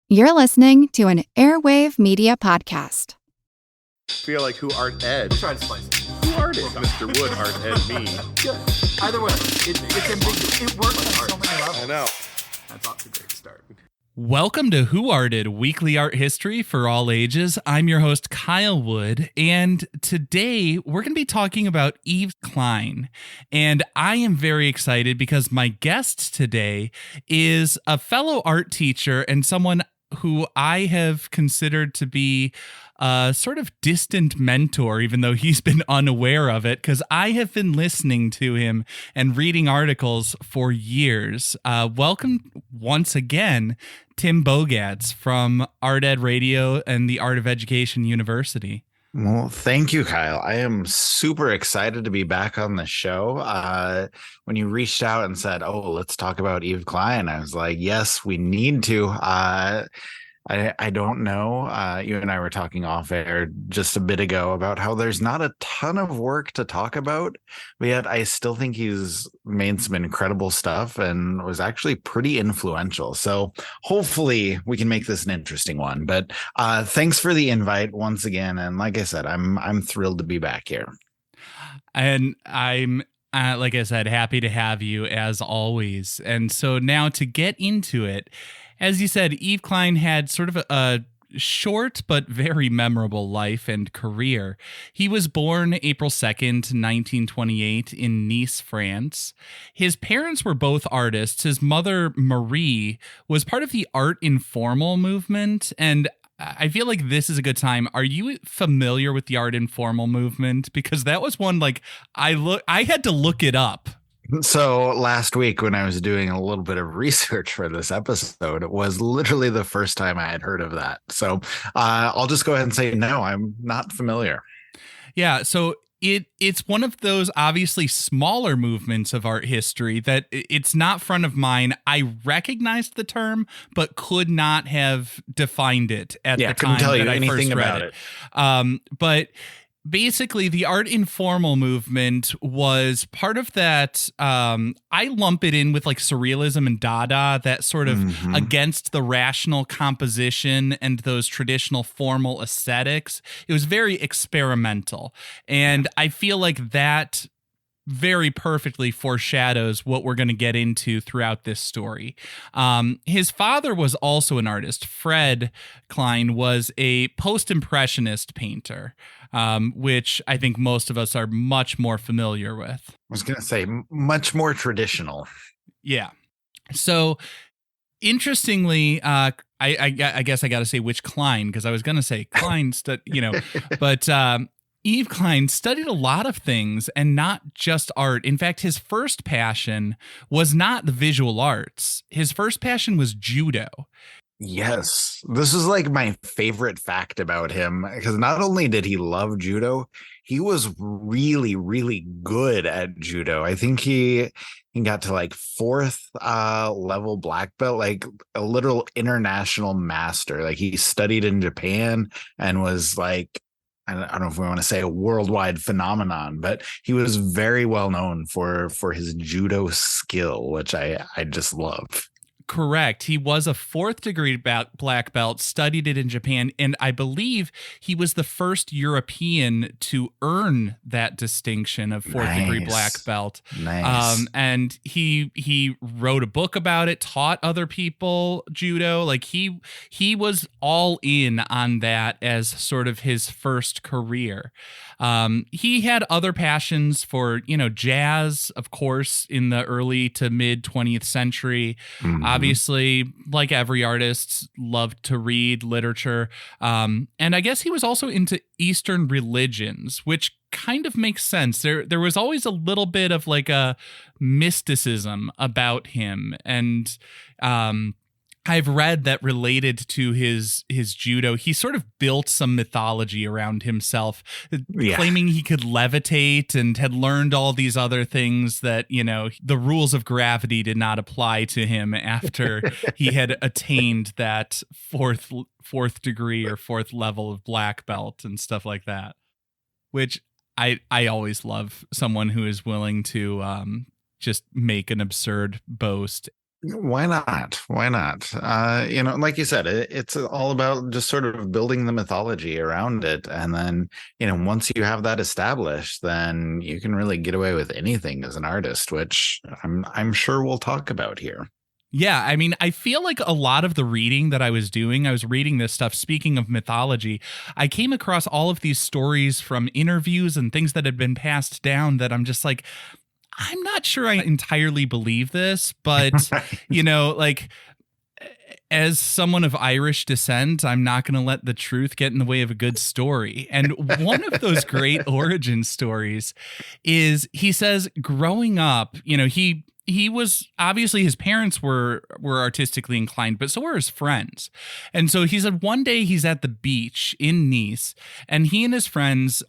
You're listening to an Airwave Media Podcast. Feel like who art Ed? We'll try to splice it. Who art Ed? Mr. Wood art Ed me. Yeah. Either way, it's ambiguous. It works on so many levels. I know. That's off to a great start. Welcome to Who Arted, weekly art history for all ages. I'm your host, Kyle Wood, and today we're going to be talking about Yves Klein. And I am very excited because my guest today is a fellow art teacher and someone who I have considered to be a sort of distant mentor, even though he's been unaware of it, because I have been listening to him and reading articles for years. Welcome once again, Tim Bogatz from Art Ed Radio and the Art of Education University. Well, thank you, Kyle. I am super excited to be back on the show. When you reached out and said, "Oh, let's talk about Yves Klein," I was like, "Yes, we need to." I don't know. You and I were talking off air just a bit ago about how there's not a ton of work to talk about, but yet I still think he's made some incredible stuff and was actually pretty influential. So hopefully we can make this an interesting one. But thanks for the invite once again. And like I said, I'm thrilled to be back here. And I'm like I said, happy to have you as always. And so now to get into it, as you said, Yves Klein had sort of a short but very memorable life and career. He was born April 2nd, 1928 in Nice, France. His parents were both artists. His mother, Marie, was part of the Art Informal movement, and I feel like this is a good time. Are you familiar with the Art Informal movement? Because that was one I had to look it up. So last week when I was doing a little bit of research for this episode, it was literally the first time I had heard of that. So I'll just go ahead and say, no, I'm not familiar. Yeah. So it's one of those obviously smaller movements of art history that it's not front of mind. I recognized the term, but could not have defined it at the time. Couldn't tell you that anything I first about read it. But basically, the Art Informal movement was part of that. I lump it in with like surrealism and Dada, that sort of against the rational composition and those traditional formal aesthetics. It was very experimental. And I feel like that very perfectly foreshadows what we're going to get into throughout this story. His father was also an artist. Fred Klein was a post-impressionist painter, which I think most of us are much more familiar with. I was going to say much more traditional. Yeah. So interestingly, I guess I got to say which Klein, because I was going to say Klein, but Yves Klein studied a lot of things and not just art. In fact, his first passion was not the visual arts. His first passion was judo. Yes, this is like my favorite fact about him, because not only did he love judo, he was really, really good at judo. I think he got to like fourth level black belt, like a literal international master. Like he studied in Japan and was like, I don't know if we want to say a worldwide phenomenon, but he was very well known for his judo skill, which I just love. Correct. He was a fourth degree black belt, studied it in Japan, and I believe he was the first European to earn that distinction of fourth degree black belt. Nice. And he wrote a book about it, taught other people judo. Like he was all in on that as sort of his first career. He had other passions for, jazz, of course, in the early to mid 20th century. Obviously, like every artist, loved to read literature. And I guess he was also into Eastern religions, which kind of makes sense. There was always a little bit of like a mysticism about him. And I've read that related to his judo, he sort of built some mythology around himself, claiming he could levitate and had learned all these other things that, the rules of gravity did not apply to him after he had attained that fourth degree or fourth level of black belt and stuff like that, which I always love someone who is willing to just make an absurd boast. Why not? Why not? Like you said, it's all about just sort of building the mythology around it. And then, once you have that established, then you can really get away with anything as an artist, which I'm sure we'll talk about here. Yeah, I mean, I feel like a lot of the reading that I was doing, I was reading this stuff. Speaking of mythology, I came across all of these stories from interviews and things that had been passed down that I'm just like, I'm not sure I entirely believe this, but, like, as someone of Irish descent, I'm not going to let the truth get in the way of a good story. And one of those great origin stories is, he says, growing up, he was obviously, his parents were artistically inclined, but so were his friends. And so he said one day he's at the beach in Nice, and he and his friends,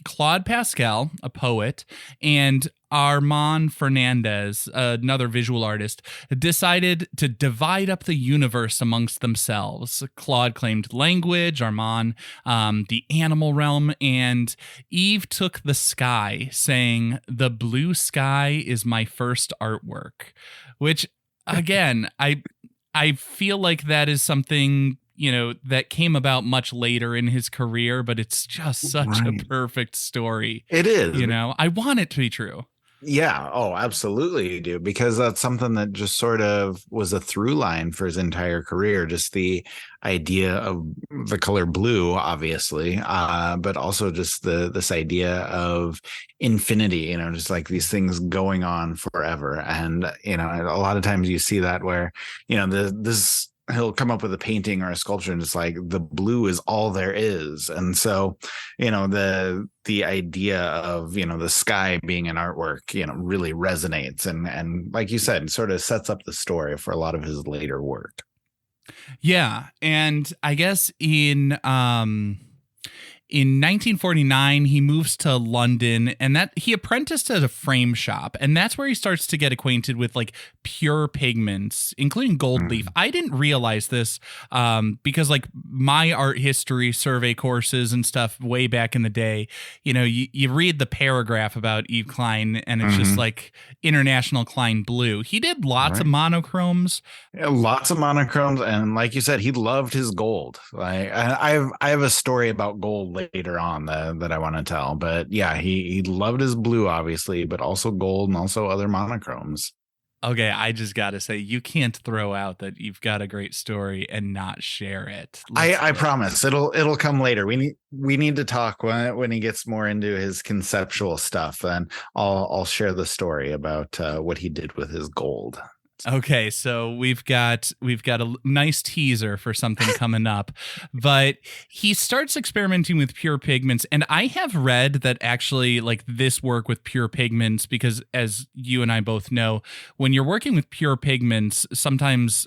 Claude Pascal, a poet, and Armand Fernandez, another visual artist, decided to divide up the universe amongst themselves. Claude claimed language, Armand the animal realm, and Yves took the sky, saying, "The blue sky is my first artwork," which, again, I feel like that is something, that came about much later in his career, but it's just such a perfect story. It is. I want it to be true. Yeah. Oh, absolutely you do, because that's something that just sort of was a through line for his entire career. Just the idea of the color blue, obviously, but also just this idea of infinity, just like these things going on forever. And, a lot of times you see that where, this he'll come up with a painting or a sculpture and it's like the blue is all there is. And so, the idea of, the sky being an artwork, really resonates and like you said, sort of sets up the story for a lot of his later work. Yeah. And I guess in 1949, he moves to London, and that he apprenticed at a frame shop, and that's where he starts to get acquainted with like pure pigments, including gold leaf. I didn't realize this because like my art history survey courses and stuff way back in the day, you read the paragraph about Yves Klein, and it's just like International Klein Blue. He did lots of monochromes. Yeah, lots of monochromes, and like you said, he loved his gold. Like I have a story about gold later on that I want to tell, but yeah, he loved his blue, obviously, but also gold and also other monochromes. Okay, I just got to say, you can't throw out that you've got a great story and not share it. I promise it'll come later. We need to talk when he gets more into his conceptual stuff, and I'll share the story about what he did with his gold. Okay, so we've got a nice teaser for something coming up, but he starts experimenting with pure pigments, and I have read that actually like this work with pure pigments, because as you and I both know, when you're working with pure pigments, sometimes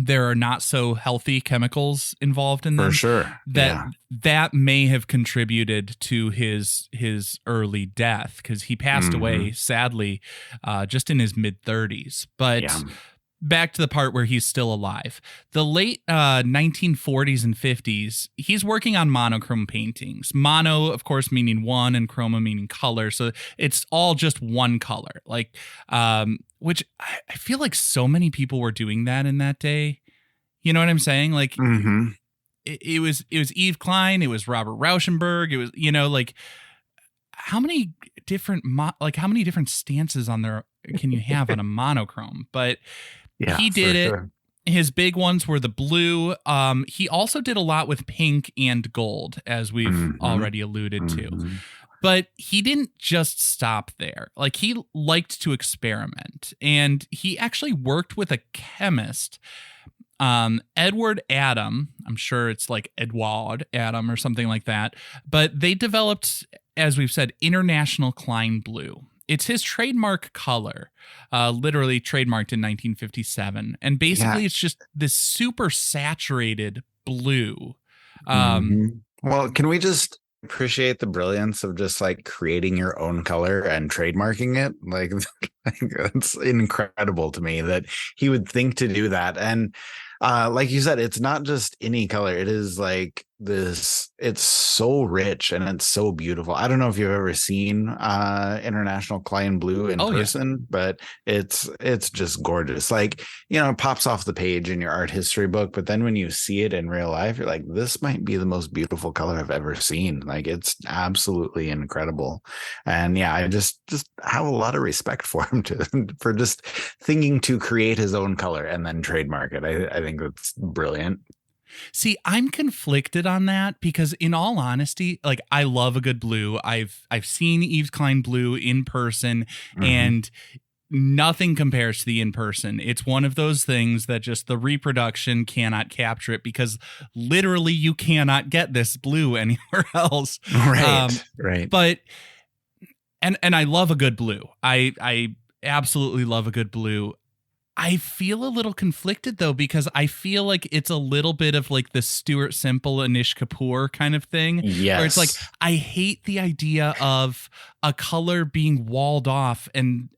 there are not so healthy chemicals involved in them. For sure. That may have contributed to his early death, because he passed away, sadly, just in his mid-30s. But back to the part where he's still alive. The late 1940s and 50s, he's working on monochrome paintings. Mono, of course, meaning one, and chroma meaning color. So it's all just one color. Like, which I feel like so many people were doing that in that day. You know what I'm saying? Like, it was Yves Klein, it was Robert Rauschenberg, it was, like, how many different stances on there can you have on a monochrome? But yeah, he did it. Sure. His big ones were the blue. He also did a lot with pink and gold, as we've already alluded to. But he didn't just stop there. Like, he liked to experiment, and he actually worked with a chemist, Edward Adam. I'm sure it's like Edward Adam or something like that. But they developed, as we've said, International Klein Blue. It's his trademark color, literally trademarked in 1957. And basically it's just this super saturated blue. Well, can we just appreciate the brilliance of just like creating your own color and trademarking it? Like it's incredible to me that he would think to do that. And like you said, it's not just any color. It is like it's so rich and it's so beautiful. I don't know if you've ever seen International Klein Blue in person, but it's just gorgeous. Like, it pops off the page in your art history book, but then when you see it in real life, you're like, this might be the most beautiful color I've ever seen. Like, it's absolutely incredible. And yeah, I just have a lot of respect for him for just thinking to create his own color and then trademark it. I think that's brilliant. See, I'm conflicted on that because, in all honesty, like, I love a good blue. I've seen Yves Klein blue in person, and nothing compares to the in person. It's one of those things that just the reproduction cannot capture it, because literally you cannot get this blue anywhere else. Right. But and I love a good blue. I absolutely love a good blue. I feel a little conflicted, though, because I feel like it's a little bit of like the Stuart Simple, Anish Kapoor kind of thing. Yes. Where it's like, I hate the idea of a color being walled off and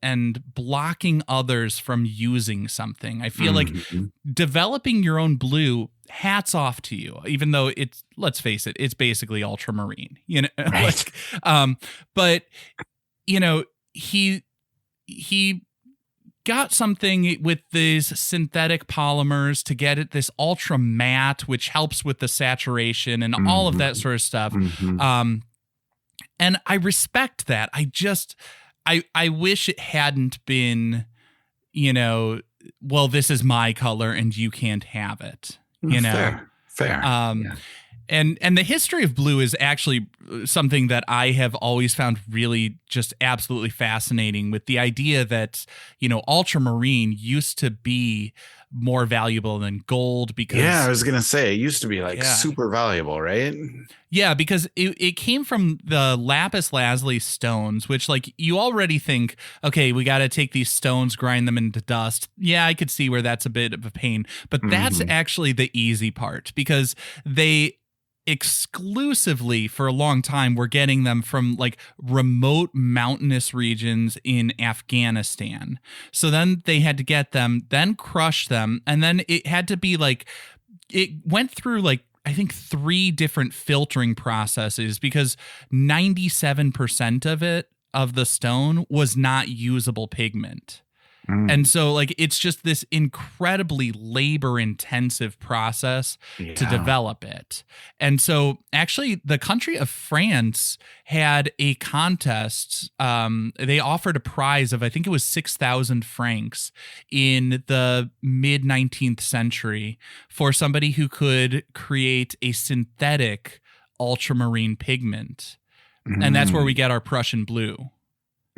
blocking others from using something. I feel like developing your own blue, hats off to you, even though it's, let's face it, it's basically ultramarine, Right. but he got something with these synthetic polymers to get it this ultra matte, which helps with the saturation and all of that sort of stuff. And I respect that. I wish it hadn't been, well, this is my color and you can't have it. Fair. Yeah. And the history of blue is actually something that I have always found really just absolutely fascinating, with the idea that, ultramarine used to be more valuable than gold because... Yeah, I was going to say, it used to be super valuable, right? Yeah, because it came from the lapis lazuli stones, which, like, you already think, okay, we got to take these stones, grind them into dust. Yeah, I could see where that's a bit of a pain, but that's actually the easy part, because they exclusively for a long time were getting them from like remote mountainous regions in Afghanistan. So then they had to get them, then crush them, and then it had to be like, it went through like, I think 3 different filtering processes, because 97% of the stone was not usable pigment. And so, like, it's just this incredibly labor-intensive process to develop it. And so, actually, the country of France had a contest. They offered a prize of, I think it was 6,000 francs in the mid-19th century for somebody who could create a synthetic ultramarine pigment. And that's where we get our Prussian blue.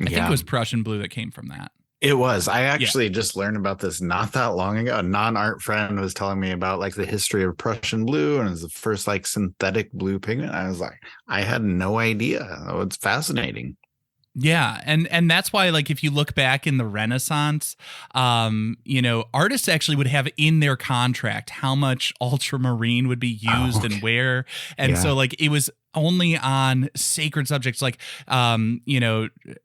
I think it was Prussian blue that came from that. It was. I actually just learned about this not that long ago. A non-art friend was telling me about like the history of Prussian blue, and it was the first like synthetic blue pigment. I was like, I had no idea. Oh, it's fascinating. Yeah, and that's why, like, if you look back in the Renaissance, artists actually would have in their contract how much ultramarine would be used and where. And so, like, it was only on sacred subjects, like,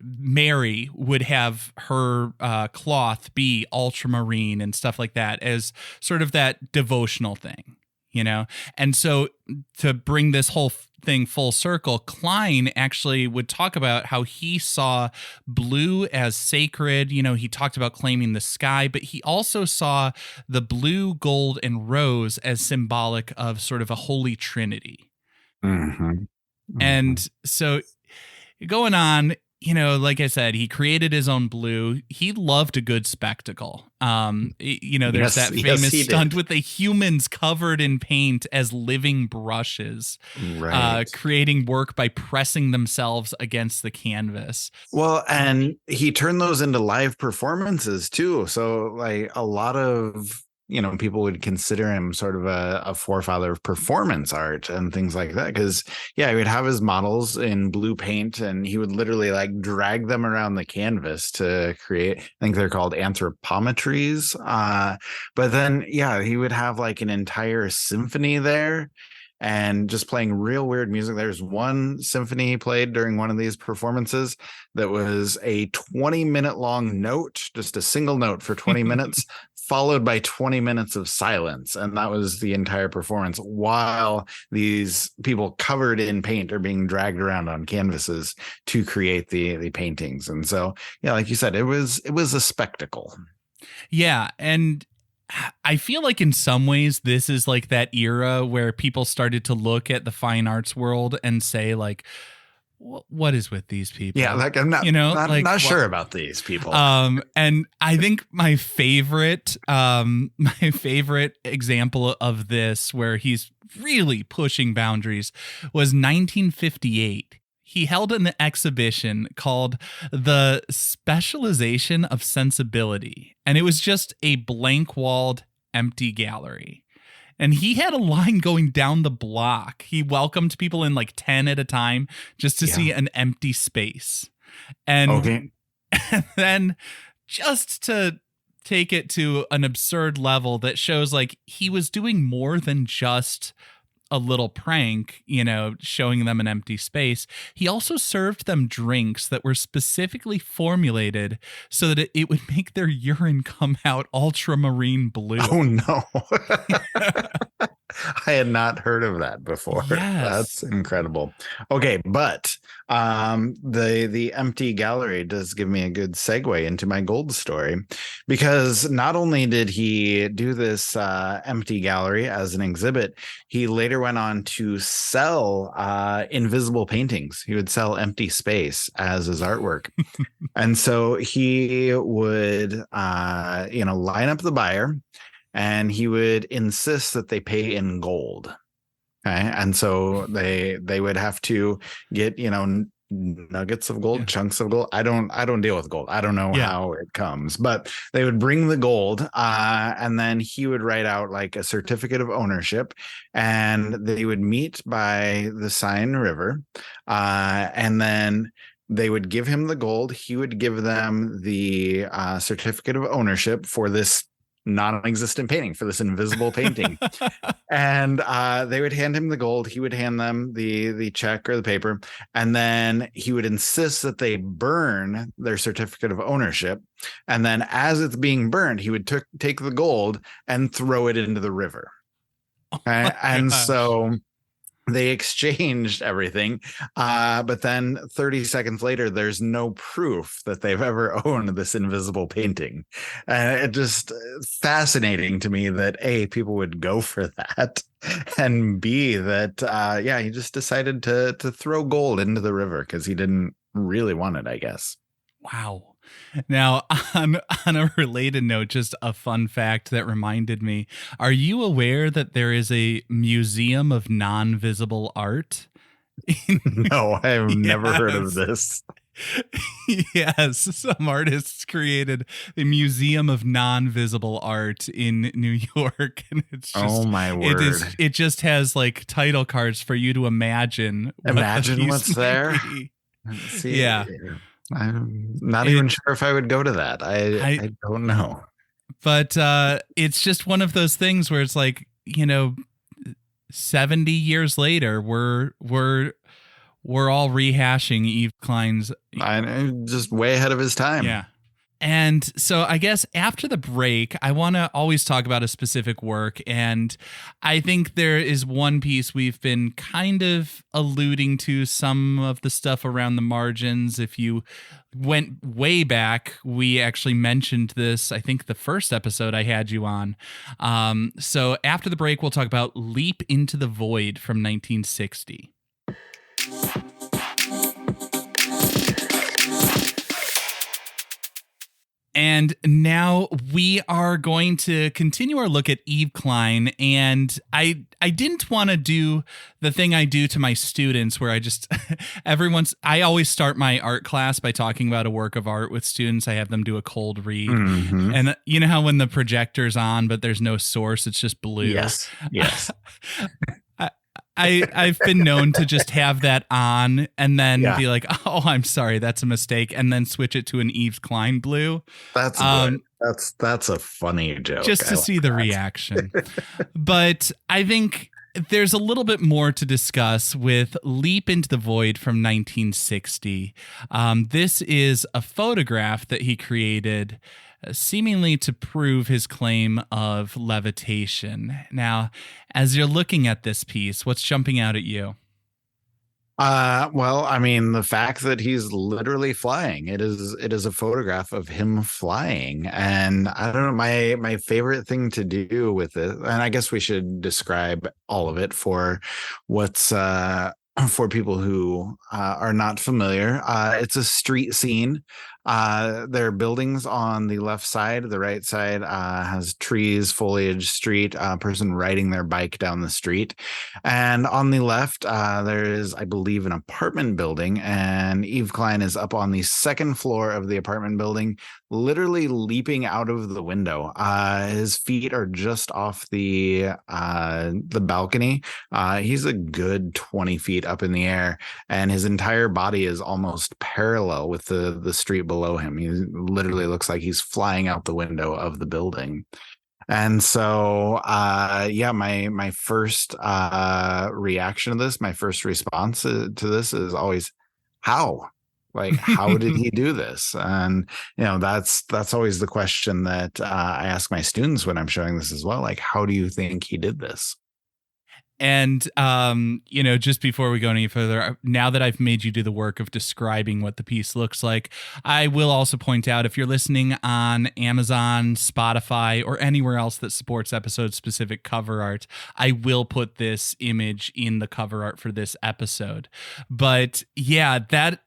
Mary would have her cloth be ultramarine and stuff like that as sort of that devotional thing, And so to bring this whole thing full circle, Klein actually would talk about how he saw blue as sacred. He talked about claiming the sky, but he also saw the blue, gold, and rose as symbolic of sort of a holy trinity. And so going on, like I said, he created his own blue. He loved a good spectacle. There's that famous stunt with the humans covered in paint as living brushes, creating work by pressing themselves against the canvas. Well, and he turned those into live performances too. So like a lot of people would consider him sort of a forefather of performance art and things like that. Because, he would have his models in blue paint and he would literally like drag them around the canvas to create, I think they're called anthropometries. But then, he would have like an entire symphony there and just playing real weird music. There's one symphony played during one of these performances that was a 20-minute long note, just a single note for 20 minutes, followed by 20 minutes of silence. And that was the entire performance while these people covered in paint are being dragged around on canvases to create the paintings. And so, yeah, like you said, it was a spectacle. Yeah. And I feel like in some ways this is like that era where people started to look at the fine arts world and say like, what is with these people? Yeah, like I'm not, not sure about these people. And I think my favorite example of this, where he's really pushing boundaries, was 1958. He held an exhibition called The Specialization of Sensibility, and it was just a blank-walled, empty gallery. And he had a line going down the block. He welcomed people in like 10 at a time just to see an empty space. And, and then just to take it to an absurd level that shows like he was doing more than just a little prank, showing them an empty space. He also served them drinks that were specifically formulated so that it would make their urine come out ultramarine blue. Oh, no. I had not heard of that before. Yes. That's incredible. Okay, but the empty gallery does give me a good segue into my gold story, because not only did he do this empty gallery as an exhibit, he later went on to sell invisible paintings. He would sell empty space as his artwork. And so he would line up the buyer, and he would insist that they pay in gold. Okay. And so they would have to get, nuggets of gold, chunks of gold. I don't deal with gold. I don't know how it comes, but they would bring the gold, and then he would write out like a certificate of ownership, and they would meet by the Seine River, and then they would give him the gold. He would give them the certificate of ownership for this non-existent painting, for this invisible painting. And they would hand him the gold. He would hand them the check or the paper, and then he would insist that they burn their certificate of ownership. And then as it's being burned, he would take the gold and throw it into the river. Okay? And so they exchanged everything, but then 30 seconds later, there's no proof that they've ever owned this invisible painting. And it just fascinating to me that A, people would go for that, and B, that he just decided to throw gold into the river because he didn't really want it, I guess. Wow. Now, on a related note, just a fun fact that reminded me, are you aware that there is a museum of non-visible art? No, I've never heard of this. Yes, some artists created a museum of non-visible art in New York, and it's just, oh my word! It just has like title cards for you to imagine what's there. See, yeah. I'm not even sure if I would go to that. I don't know. But it's just one of those things where it's like, 70 years later, we're all rehashing Yves Klein's. I'm just way ahead of his time. Yeah. And so I guess after the break, I want to always talk about a specific work. And I think there is one piece we've been kind of alluding to, some of the stuff around the margins. If you went way back, we actually mentioned this, I think the first episode I had you on. So after the break, we'll talk about Leap into the Void from 1960. And now we are going to continue our look at Yves Klein. And I didn't want to do the thing I do to my students where I just I always start my art class by talking about a work of art with students. I have them do a cold read. Mm-hmm. And you know how when the projector's on, but there's no source, it's just blue. Yes. I've been known to just have that on and then be like, oh, I'm sorry, that's a mistake, and then switch it to an Yves Klein blue. That's good. That's a funny joke. Just to see the reaction. But I think there's a little bit more to discuss with Leap into the Void from 1960. This is a photograph that he created seemingly to prove his claim of levitation. Now, as you're looking at this piece, what's jumping out at you? Well, I mean, the fact that he's literally flying. It is a photograph of him flying. And I don't know, my favorite thing to do with it, and I guess we should describe all of it for what's for people who are not familiar. It's a street scene. There are buildings on the left side. The right side has trees, foliage, street, person riding their bike down the street. And on the left, there is, I believe, an apartment building. And Yves Klein is up on the second floor of the apartment building, literally leaping out of the window. His feet are just off the balcony. He's a good 20 feet up in the air, and his entire body is almost parallel with the street below him. He literally looks like he's flying out the window of the building. And so, my first reaction to this, my first response to this is always, how? Like, how did he do this? And, that's always the question that I ask my students when I'm showing this as well. Like, how do you think he did this? And, just before we go any further, now that I've made you do the work of describing what the piece looks like, I will also point out, if you're listening on Amazon, Spotify, or anywhere else that supports episode-specific cover art, I will put this image in the cover art for this episode. But yeah,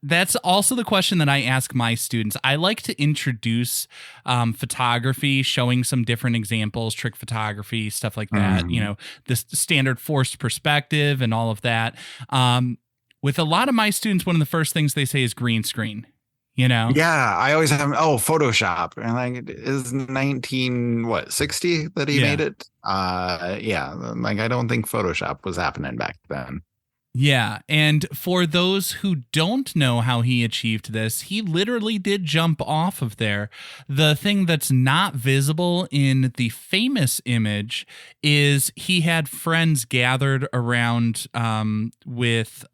that's also the question that I ask my students. I like to introduce photography, showing some different examples, trick photography, stuff like that, the standard forced perspective and all of that. With a lot of my students, one of the first things they say is green screen. Yeah, I always have Photoshop, and like, is 1960 that he made it. Like, I don't think Photoshop was happening back then. Yeah, and for those who don't know how he achieved this, he literally did jump off of there. The thing that's not visible in the famous image is he had friends gathered around with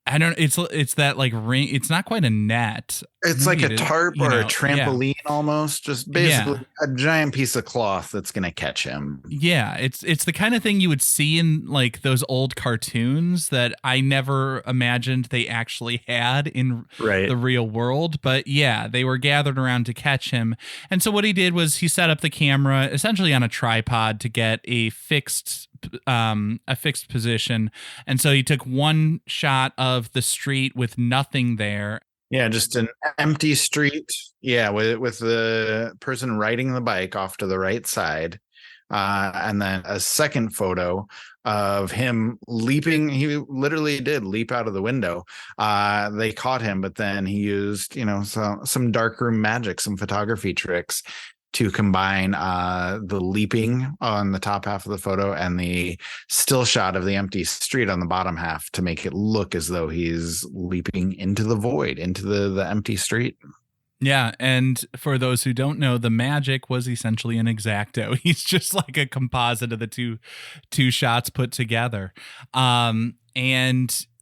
I don't. It's that like ring. It's not quite a net. It's like a tarp or a trampoline, almost. Just basically a giant piece of cloth that's gonna catch him. Yeah, it's the kind of thing you would see in like those old cartoons that I never imagined they actually had in the real world. But yeah, they were gathered around to catch him. And so what he did was he set up the camera essentially on a tripod to get a fixed position. And so he took one shot of the street with nothing there. Yeah, just an empty street. Yeah, with the person riding the bike off to the right side. And then a second photo of him leaping. He literally did leap out of the window. They caught him, but then he used, some darkroom magic, some photography tricks to combine the leaping on the top half of the photo and the still shot of the empty street on the bottom half to make it look as though he's leaping into the void, into the empty street. Yeah, and for those who don't know, the magic was essentially an X-Acto. He's just like a composite of the two shots put together. And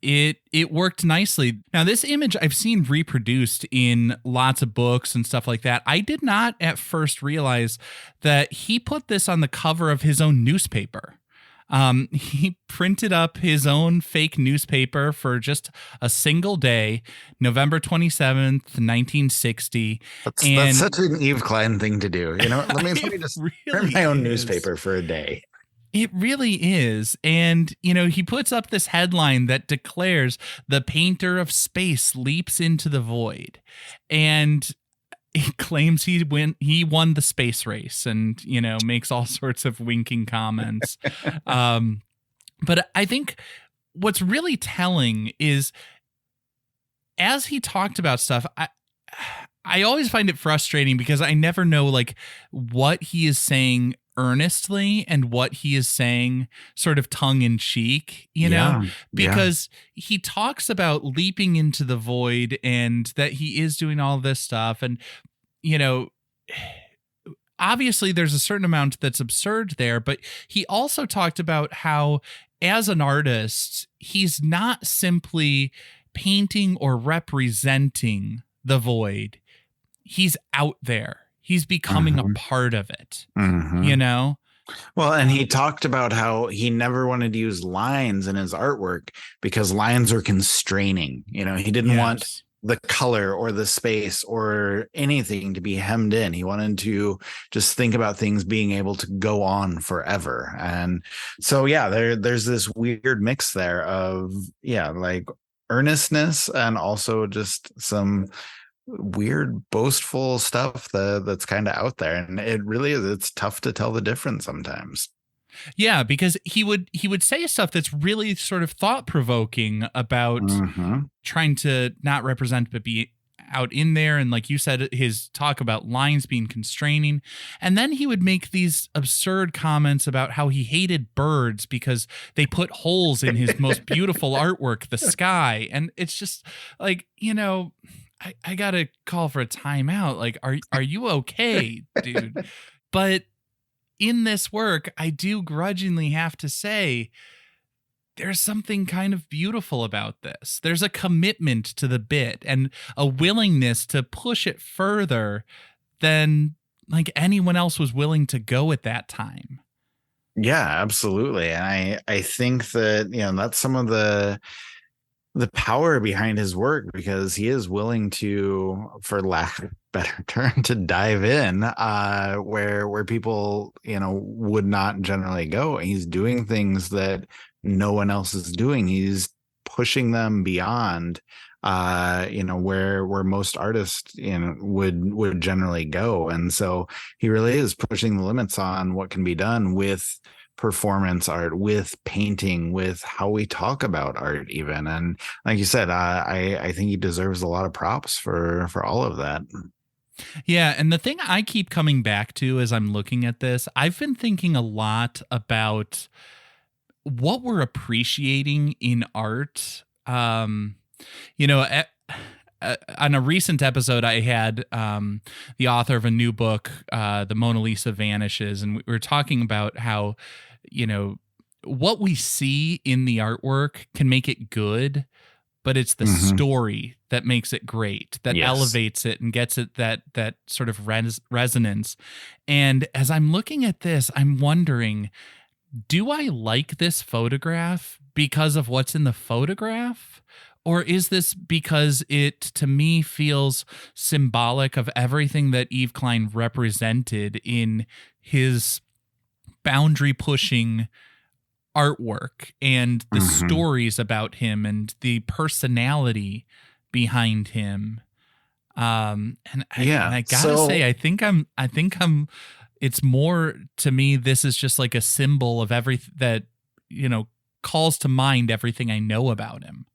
it worked nicely. Now, this image I've seen reproduced in lots of books and stuff like that. I did not at first realize that he put this on the cover of his own newspaper. He printed up his own fake newspaper for just a single day, November 27th, 1960. That's such an Yves Klein thing to do. Let me just print my own newspaper for a day. It really is. And, he puts up this headline that declares the painter of space leaps into the void. And he claims he won the space race and, makes all sorts of winking comments. But I think what's really telling is as he talked about stuff, I always find it frustrating because I never know like what he is saying earnestly and what he is saying sort of tongue in cheek, because he talks about leaping into the void and that he is doing all this stuff. And, obviously there's a certain amount that's absurd there, but he also talked about how as an artist, he's not simply painting or representing the void. he's out there. He's becoming a part of it, you know? Well, and he talked about how he never wanted to use lines in his artwork because lines are constraining. You know, he didn't want the color or the space or anything to be hemmed in. He wanted to just think about things being able to go on forever. And so, yeah, there's this weird mix there of, like earnestness and also just some weird boastful stuff that's kind of out there, and it really is, it's tough to tell the difference sometimes. Yeah, because he would say stuff that's really sort of thought-provoking about trying to not represent but be out in there, and like you said, his talk about lines being constraining, and then he would make these absurd comments about how he hated birds because they put holes in his most beautiful artwork, the sky, and it's just like, I gotta call for a timeout. Like, are you okay, dude? But in this work, I do grudgingly have to say, there's something kind of beautiful about this. There's a commitment to the bit and a willingness to push it further than like anyone else was willing to go at that time. Yeah, absolutely. And I think that, that's some of the power behind his work, because he is willing to, for lack of a better term, to dive in where people, would not generally go. He's doing things that no one else is doing. He's pushing them beyond where most artists would generally go. And so he really is pushing the limits on what can be done with performance art, with painting, with how we talk about art even. And like you said, I think he deserves a lot of props for all of that. Yeah, and the thing I keep coming back to as I'm looking at this, I've been thinking a lot about what we're appreciating in art. On a recent episode, I had the author of a new book, The Mona Lisa Vanishes, and we were talking about how, what we see in the artwork can make it good, but it's the story that makes it great, that elevates it and gets it that sort of resonance. And as I'm looking at this, I'm wondering, do I like this photograph because of what's in the photograph? Or is this because it, to me, feels symbolic of everything that Yves Klein represented in his boundary-pushing artwork and the stories about him and the personality behind him? And I gotta say, I think I'm. It's more, to me, this is just like a symbol of everything that calls to mind everything I know about him.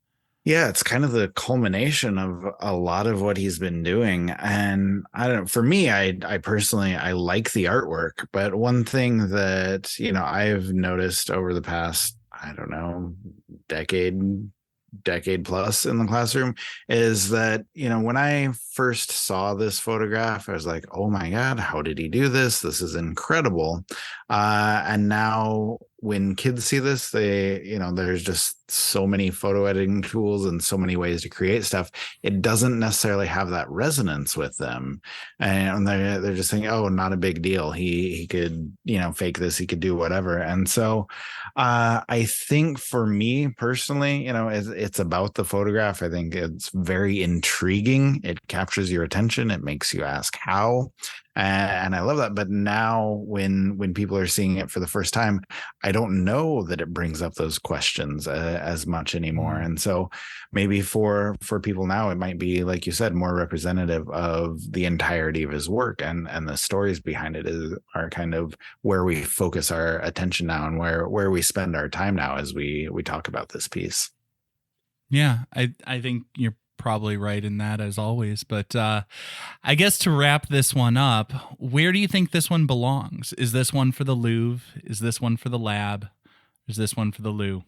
Yeah, it's kind of the culmination of a lot of what he's been doing. And I don't know, for me, I personally, I like the artwork, but one thing that, I've noticed over the past, I don't know, decade plus in the classroom is that, when I first saw this photograph, I was like, oh my God, how did he do this? This is incredible. And now when kids see this, they, there's just so many photo editing tools and so many ways to create stuff. It doesn't necessarily have that resonance with them. And they're just saying, oh, not a big deal. He could, fake this, he could do whatever. And so I think for me personally, it's about the photograph. I think it's very intriguing. It captures your attention. It makes you ask how. And I love that. But now when people are seeing it for the first time, I don't know that it brings up those questions as much anymore. And so maybe for people now, it might be, like you said, more representative of the entirety of his work, and the stories behind it are kind of where we focus our attention now and where we spend our time now as we talk about this piece. Yeah, I think you're probably right in that, as always. But I guess to wrap this one up, where do you think this one belongs? Is this one for the Louvre? Is this one for the lab? Is this one for the Lou?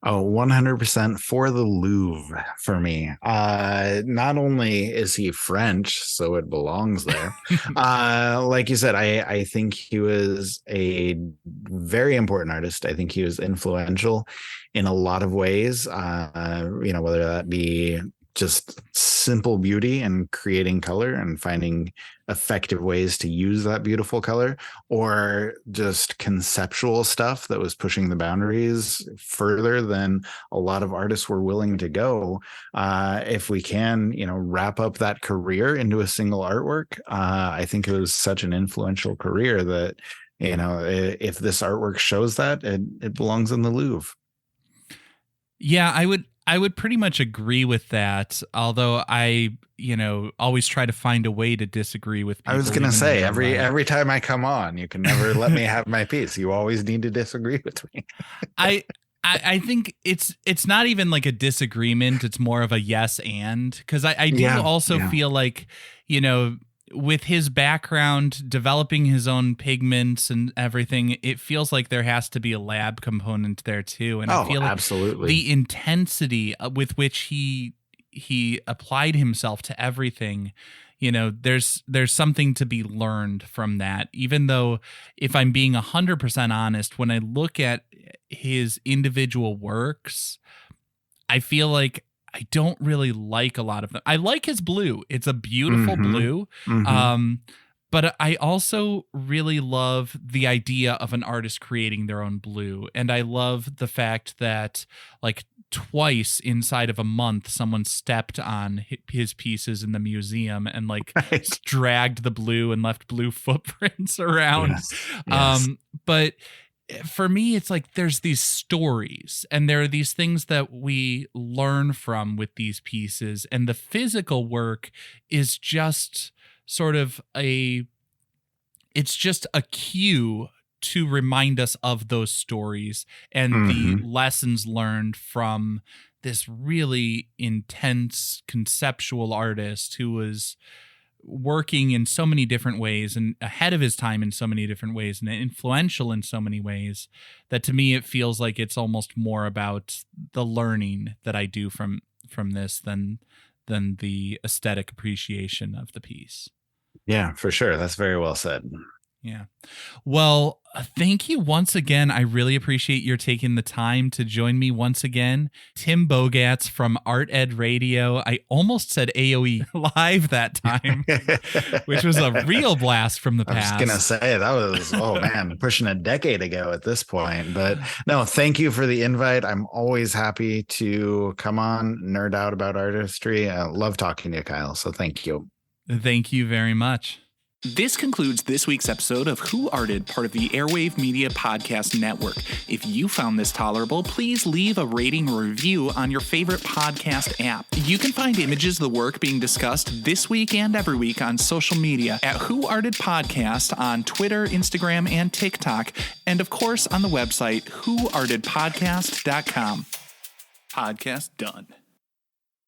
Oh, 100% for the Louvre for me. Not only is he French, so it belongs there. Like you said, I think he was a very important artist. I think he was influential in a lot of ways, whether that be just simple beauty and creating color and finding effective ways to use that beautiful color, or just conceptual stuff that was pushing the boundaries further than a lot of artists were willing to go. If we can, wrap up that career into a single artwork, I think it was such an influential career that, if this artwork shows that, it belongs in the Louvre. Yeah, I would pretty much agree with that, although I, always try to find a way to disagree with people. I was going to say, every time I come on, you can never let me have my piece. You always need to disagree with me. I think it's not even like a disagreement. It's more of a yes and, because I do also feel like, with his background, developing his own pigments and everything, it feels like there has to be a lab component there too. And I feel like absolutely the intensity with which he applied himself to everything, there's something to be learned from that. Even though, if I'm being 100% honest, when I look at his individual works, I feel like I don't really like a lot of them. I like his blue. It's a beautiful blue. But I also really love the idea of an artist creating their own blue. And I love the fact that, like, twice inside of a month, someone stepped on his pieces in the museum and dragged the blue and left blue footprints around. Yes. But for me, it's like there's these stories and there are these things that we learn from with these pieces. And the physical work is just sort of it's just a cue to remind us of those stories and the lessons learned from this really intense conceptual artist who was working in so many different ways and ahead of his time in so many different ways and influential in so many ways, that to me it feels like it's almost more about the learning that I do from this than the aesthetic appreciation of the piece. Yeah, for sure. That's very well said. Yeah. Well, thank you once again. I really appreciate your taking the time to join me once again. Tim Bogatz from Art Ed Radio. I almost said AOE Live that time, which was a real blast from the past. I was going to say, that was, pushing a decade ago at this point. But no, thank you for the invite. I'm always happy to come on, nerd out about artistry. I love talking to you, Kyle. So thank you. Thank you very much. This concludes this week's episode of Who Arted, part of the Airwave Media Podcast Network. If you found this tolerable, please leave a rating or review on your favorite podcast app. You can find images of the work being discussed this week and every week on social media at Who Arted Podcast on Twitter, Instagram, and TikTok, and of course on the website whoartedpodcast.com. Podcast done.